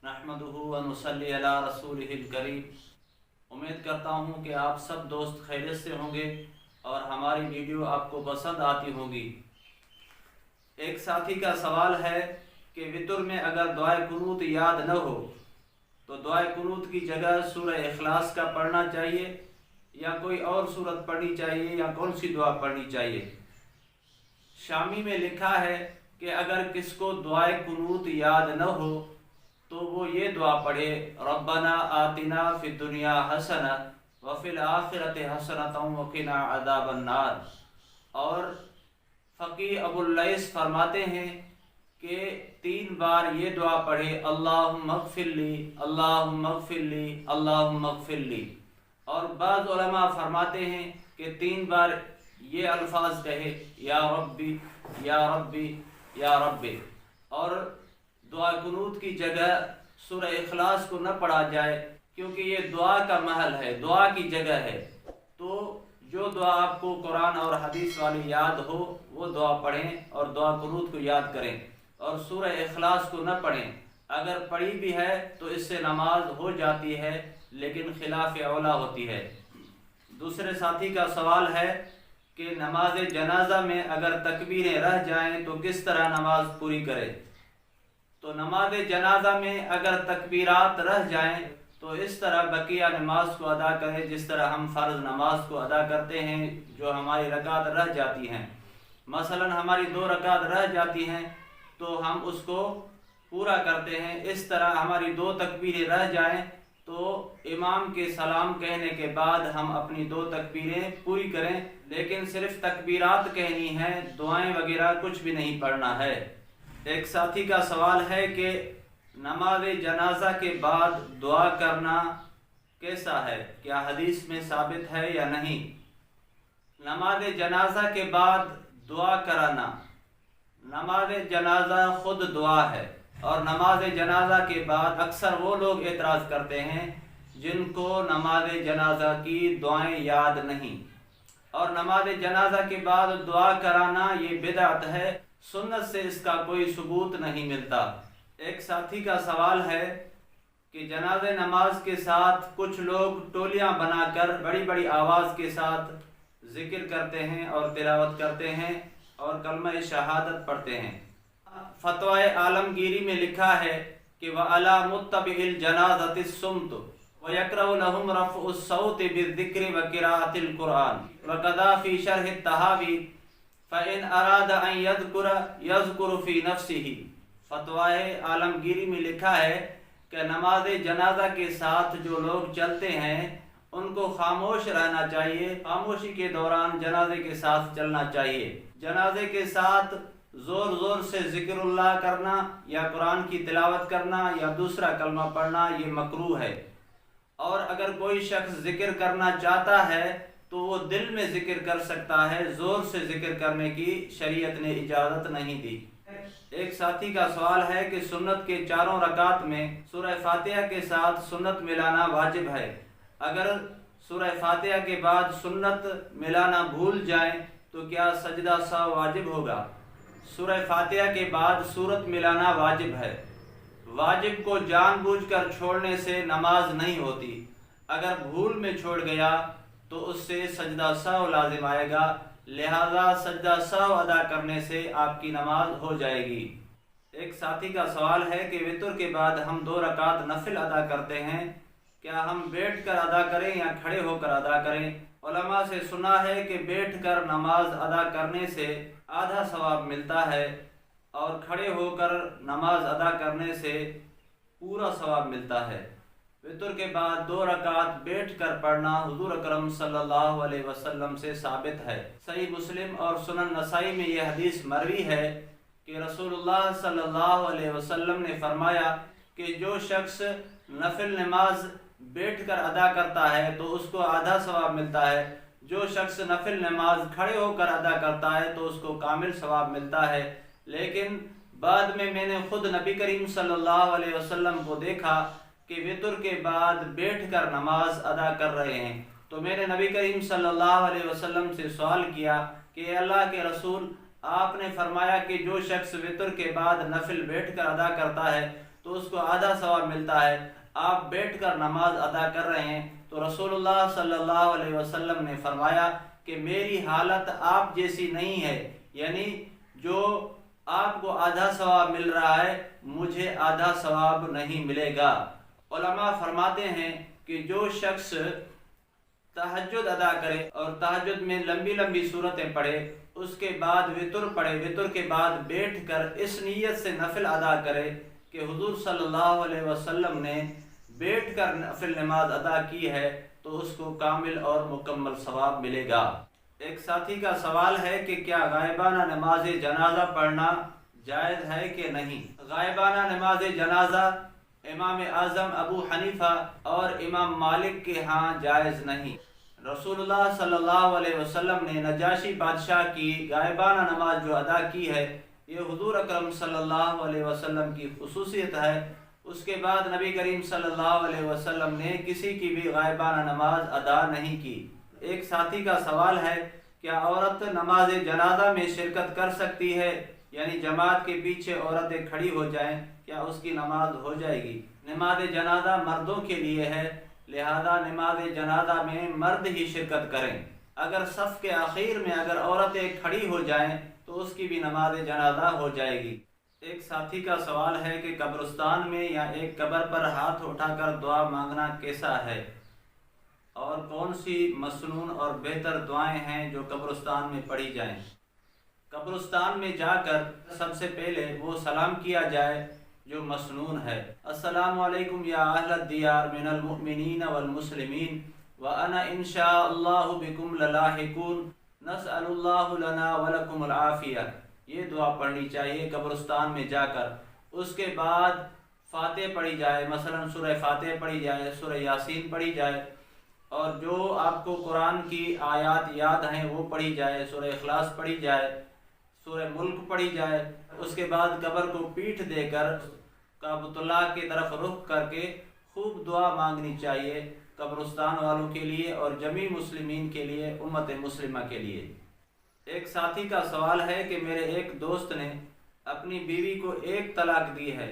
नहमदुहु व नुसल्ली अला रसूलिहिल करीम। उम्मीद करता हूँ कि आप सब दोस्त खैरियत से होंगे और हमारी वीडियो आपको पसंद आती होगी। एक साथी का सवाल है कि वितर में अगर दुआए कुनूत याद न हो तो दुआए कुनूत की जगह सूरह इखलास का पढ़ना चाहिए या कोई और सूरत पढ़नी चाहिए या कौन सी दुआ पढ़नी चाहिए। शामी में लिखा है कि अगर किसको दुआए कुनूत याद न हो तो वो ये दुआ पढ़े, रब्बना आतिना फिद दुनिया हसना व फिल आखिरति हसनतम व क़िना अज़ाबन नार। और फ़क़ीह अबुल लैस फरमाते हैं कि 3 बार ये दुआ पढ़े, अल्लाहुम्मा अग़फ़िरली अल्लाहुम्मा अग़फ़िरली अल्लाहुम्मा अग़फ़िरली। और बाज़ उलमा फरमाते हैं कि 3 बार ये अल्फाज कहे, या रब्बी या रब्बी या रब्बी। और दुआ कुनूत की जगह सूरह इखलास को न पढ़ा जाए क्योंकि ये दुआ का महल है, दुआ की जगह है। तो जो दुआ आपको कुरान और हदीस वाली याद हो वो दुआ पढ़ें और दुआ कुनूत को याद करें और सूरह इखलास को न पढ़ें। अगर पढ़ी भी है तो इससे नमाज हो जाती है लेकिन खिलाफ औला होती है। दूसरे साथी का सवाल है कि नमाज जनाजा में अगर तकबीरें रह जाएं तो किस तरह नमाज पूरी करें। तो नमाज जनाजा में अगर तकबीरात रह जाएं तो इस तरह बकिया नमाज को अदा करें जिस तरह हम फ़र्ज़ नमाज को अदा करते हैं। जो हमारी रकात रह जाती हैं, मसलन हमारी 2 रकात रह जाती हैं तो हम उसको पूरा करते हैं। इस तरह हमारी 2 तकबीरें रह जाएं तो इमाम के सलाम कहने के बाद हम अपनी 2 तकबीरें पूरी करें, लेकिन सिर्फ तकबीरात कहनी है, दुआएं वगैरह कुछ भी नहीं पढ़ना है। एक साथी का सवाल है कि नमाज जनाजा के बाद दुआ करना कैसा है, क्या हदीस में साबित है या नहीं। नमाज जनाजा के बाद दुआ कराना, नमाज जनाजा खुद दुआ है और नमाज जनाजा के बाद अक्सर वो लोग एतराज़ करते हैं जिनको नमाज जनाजा की दुआएं याद नहीं। और नमाज जनाजा के बाद दुआ कराना ये बिदअत है, सुन्नत से इसका कोई सबूत नहीं मिलता। एक साथी का सवाल है कि जनाज़े नमाज के साथ कुछ लोग टोलियां बनाकर बड़ी बड़ी आवाज़ के साथ ज़िक्र करते हैं और तिलावत करते हैं और कलमा शहादत पढ़ते हैं। फतवाए आलमगीरी में लिखा है कि व अला मुत्तबिल जनाज़ति सुम्त व यकरहु लहुम रफ़उस सौति बिज़िक्रि व क़िराअतिल कुरान व कज़ा फ़ी शरह तहावी फ़इन अराद अन यज़कुर फ़ी नफ्सिही। फतवाए आलमगीरी में लिखा है कि नमाज जनाजा के साथ जो लोग चलते हैं उनको खामोश रहना चाहिए, खामोशी के दौरान जनाजे के साथ चलना चाहिए। जनाजे के साथ ज़ोर ज़ोर से ज़िक्रुल्लाह करना या कुरान की तिलावत करना या दूसरा कलमा पढ़ना ये मकरूह है। और अगर कोई शख्स ज़िक्र करना चाहता है तो वो दिल में ज़िक्र कर सकता है, ज़ोर से ज़िक्र करने की शरीयत ने इजाज़त नहीं दी। एक साथी का सवाल है कि सुन्नत के 4 रकात में सूरह फातिहा के साथ सुन्नत मिलाना वाजिब है। अगर सूरह फातिहा के बाद सुन्नत मिलाना भूल जाए तो क्या सजदा सहव वाजिब होगा। सूरह फातिहा के बाद सूरत मिलाना वाजिब है। वाजिब को जानबूझकर छोड़ने से नमाज नहीं होती। अगर भूल में छोड़ गया तो उससे सजदा सहव लाजिम आएगा, लिहाजा सजदा सहव अदा करने से आपकी नमाज हो जाएगी। एक साथी का सवाल है कि वितर के बाद हम 2 रकात नफिल अदा करते हैं, क्या हम बैठ कर अदा करें या खड़े होकर अदा करें। उलमा से सुना है कि बैठ कर नमाज अदा करने से आधा सवाब मिलता है और खड़े होकर नमाज अदा करने से पूरा सवाब मिलता है। वितर के बाद 2 रकात बैठ कर पढ़ना हुजूर अकरम सल्लल्लाहु अलैहि वसल्लम से साबित है। सही मुस्लिम और सुनन नसाई में यह हदीस मरवी है कि रसूलुल्लाह सल्लल्लाहु अलैहि वसल्लम ने फरमाया कि जो शख्स नफिल नमाज बैठ कर अदा करता है तो उसको आधा सवाब मिलता है, जो शख्स नफिल नमाज खड़े होकर अदा करता है तो उसको कामिल सवाब मिलता है। लेकिन बाद में मैंने खुद नबी करीम सल्लल्लाहु अलैहि वसल्लम को देखा कि वितर के बाद बैठकर नमाज अदा कर रहे हैं, तो मैंने नबी करीम सल्लल्लाहु अलैहि वसल्लम से सवाल किया कि अल्लाह के रसूल, आपने फरमाया कि जो शख्स वितर के बाद नफिल बैठकर अदा करता है تو اس کو آدھا ثواب ملتا ہے۔ آپ بیٹھ کر نماز ادا کر رہے ہیں تو رسول اللہ صلی اللہ علیہ وسلم نے فرمایا کہ میری حالت آپ جیسی نہیں ہے، یعنی جو آپ کو آدھا ثواب مل رہا ہے مجھے آدھا ثواب نہیں ملے گا۔ علماء فرماتے ہیں کہ جو شخص تہجد ادا کرے اور تہجد میں لمبی لمبی صورتیں پڑھے، اس کے بعد وتر پڑھے، وتر کے بعد بیٹھ کر اس نیت سے نفل ادا کرے کہ حضور صلی اللہ علیہ وسلم نے بیٹھ کر نفل نماز ادا کی ہے، تو اس کو کامل اور مکمل ثواب ملے گا۔ ایک ساتھی کا سوال ہے کہ کیا غائبانہ نماز جنازہ پڑھنا جائز ہے کہ نہیں؟ غائبانہ نماز جنازہ امام اعظم ابو حنیفہ اور امام مالک کے ہاں جائز نہیں۔ رسول اللہ صلی اللہ علیہ وسلم نے نجاشی بادشاہ کی غائبانہ نماز جو ادا کی ہے، یہ حضور اکرم صلی اللہ علیہ وسلم کی خصوصیت ہے۔ اس کے بعد نبی کریم صلی اللہ علیہ وسلم نے کسی کی بھی غائبانہ نماز ادا نہیں کی۔ ایک ساتھی کا سوال ہے کیا عورت نماز جنازہ میں شرکت کر سکتی ہے؟ یعنی جماعت کے پیچھے عورتیں کھڑی ہو جائیں، کیا اس کی نماز ہو جائے گی؟ نماز جنازہ مردوں کے لیے ہے، لہذا نماز جنازہ میں مرد ہی شرکت کریں۔ اگر صف کے آخر میں اگر عورتیں کھڑی ہو جائیں تو اس کی بھی نماز جنازہ ہو جائے گی۔ ایک ساتھی کا سوال ہے کہ قبرستان میں یا ایک قبر پر ہاتھ اٹھا کر دعا مانگنا کیسا ہے، اور کون سی مسنون اور بہتر دعائیں ہیں جو قبرستان میں پڑھی جائیں؟ قبرستان میں جا کر سب سے پہلے وہ سلام کیا جائے جو مسنون ہے، السلام علیکم یا اہل الدیار من المؤمنین والمسلمین وانا انشاء اللہ بکم للاحقون نسأل اللہ لنا ولکم العافیہ، یہ دعا پڑھنی چاہیے قبرستان میں جا کر۔ اس کے بعد فاتح پڑھی جائے، مثلا سورہ فاتح پڑھی جائے، سورہ یاسین پڑھی جائے، اور جو آپ کو قرآن کی آیات یاد ہیں وہ پڑھی جائے، سورہ اخلاص پڑھی جائے، سورہ ملک پڑھی جائے۔ اس کے بعد قبر کو پیٹھ دے کر کعبۃ اللہ کی طرف رخ کر کے خوب دعا مانگنی چاہیے قبرستان والوں کے لیے اور جمیع مسلمین کے لیے، امت مسلمہ کے لیے۔ ایک ساتھی کا سوال ہے کہ میرے ایک دوست نے اپنی بیوی کو ایک طلاق دی ہے،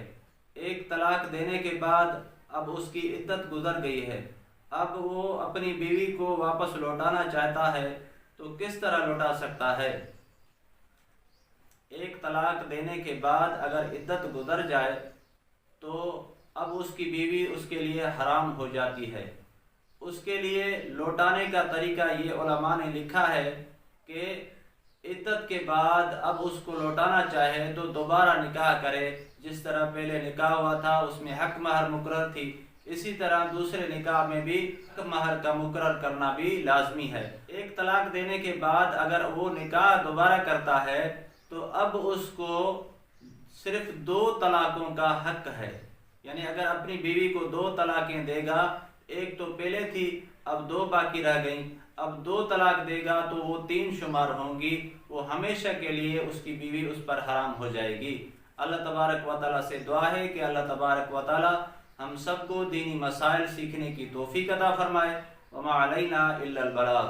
ایک طلاق دینے کے بعد اب اس کی عدت گزر گئی ہے، اب وہ اپنی بیوی کو واپس لوٹانا چاہتا ہے تو کس طرح لوٹا سکتا ہے؟ ایک طلاق دینے کے بعد اگر عدت گزر جائے تو اب اس کی بیوی اس کے لیے حرام ہو جاتی ہے۔ اس کے لیے لوٹانے کا طریقہ یہ علماء نے لکھا ہے کہ عدت کے بعد اب اس کو لوٹانا چاہے تو دوبارہ نکاح کرے، جس طرح پہلے نکاح ہوا تھا اس میں حق مہر مقرر تھی، اسی طرح دوسرے نکاح میں بھی حق مہر کا مقرر کرنا بھی لازمی ہے۔ ایک طلاق دینے کے بعد اگر وہ نکاح دوبارہ کرتا ہے تو اب اس کو صرف 2 طلاقوں کا حق ہے، یعنی اگر اپنی بیوی کو 2 طلاقیں دے گا، ایک تو پہلے تھی اب 2 باقی رہ گئیں، اب 2 طلاق دے گا تو وہ 3 شمار ہوں گی، وہ ہمیشہ کے لیے اس کی بیوی اس پر حرام ہو جائے گی۔ اللہ تبارک و تعالیٰ سے دعا ہے کہ اللہ تبارک و تعالیٰ ہم سب کو دینی مسائل سیکھنے کی توفیق عطا فرمائے۔ وما علینا الا البلاغ۔